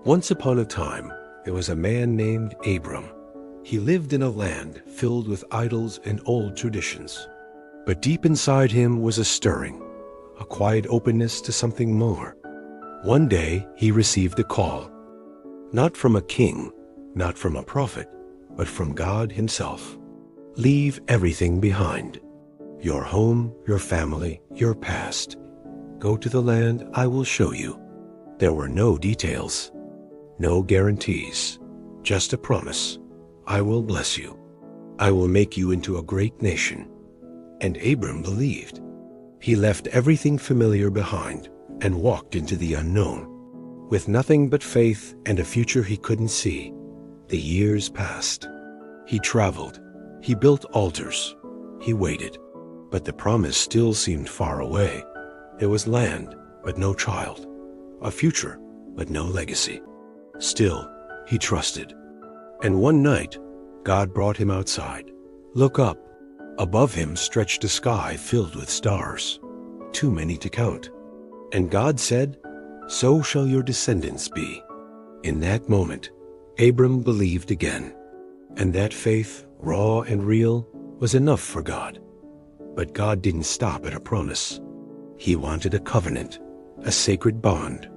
Once upon a time, there was a man named Abram. He lived in a land filled with idols and old traditions. But deep inside him was a stirring, a quiet openness to something more. One day he received a call, not from a king, not from a prophet, but from God himself. Leave everything behind. Your home, your family, your past. Go to the land I will show you. There were no details, no guarantees, just a promise. I will bless you. I will make you into a great nation. And Abram believed. He left everything familiar behind and walked into the unknown. With nothing but faith and a future he couldn't see, the years passed. He traveled. He built altars. He waited. But the promise still seemed far away. There was land, but no child. A future, but no legacy. Still, he trusted. And one night, God brought him outside. Look up. Above him stretched a sky filled with stars, too many to count. And God said, "So shall your descendants be." In that moment, Abram believed again. And that faith, raw and real, was enough for God. But God didn't stop at a promise. He wanted a covenant, a sacred bond.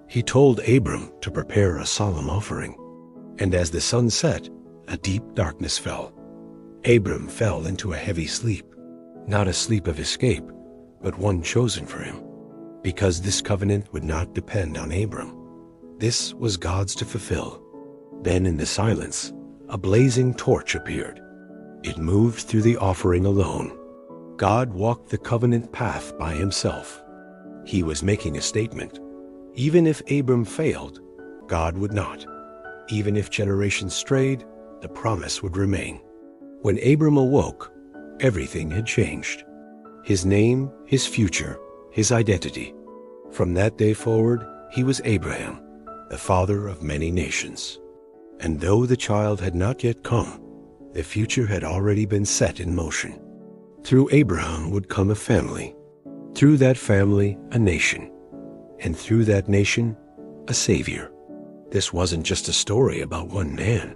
He told Abram to prepare a solemn offering. And as the sun set, a deep darkness fell. Abram fell into a heavy sleep, not a sleep of escape, but one chosen for him. Because this covenant would not depend on Abram. This was God's to fulfill. Then in the silence, a blazing torch appeared. It moved through the offering alone. God walked the covenant path by himself. He was making a statement. Even if Abram failed, God would not. Even if generations strayed, the promise would remain. When Abram awoke, everything had changed. His name, his future, his identity. From that day forward, he was Abraham, the father of many nations. And though the child had not yet come, the future had already been set in motion. Through Abraham would come a family. Through that family, a nation. And through that nation, a savior. This wasn't just a story about one man.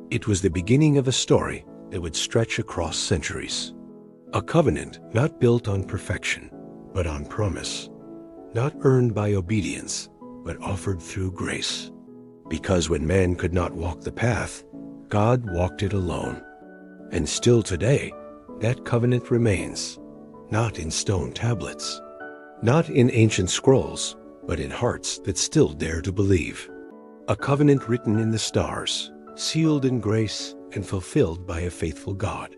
It was the beginning of a story that would stretch across centuries. A covenant not built on perfection, but on promise. Not earned by obedience, but offered through grace. Because when man could not walk the path, God walked it alone. And still today, that covenant remains, not in stone tablets, not in ancient scrolls, but in hearts that still dare to believe. A covenant written in the stars, sealed in grace and fulfilled by a faithful God.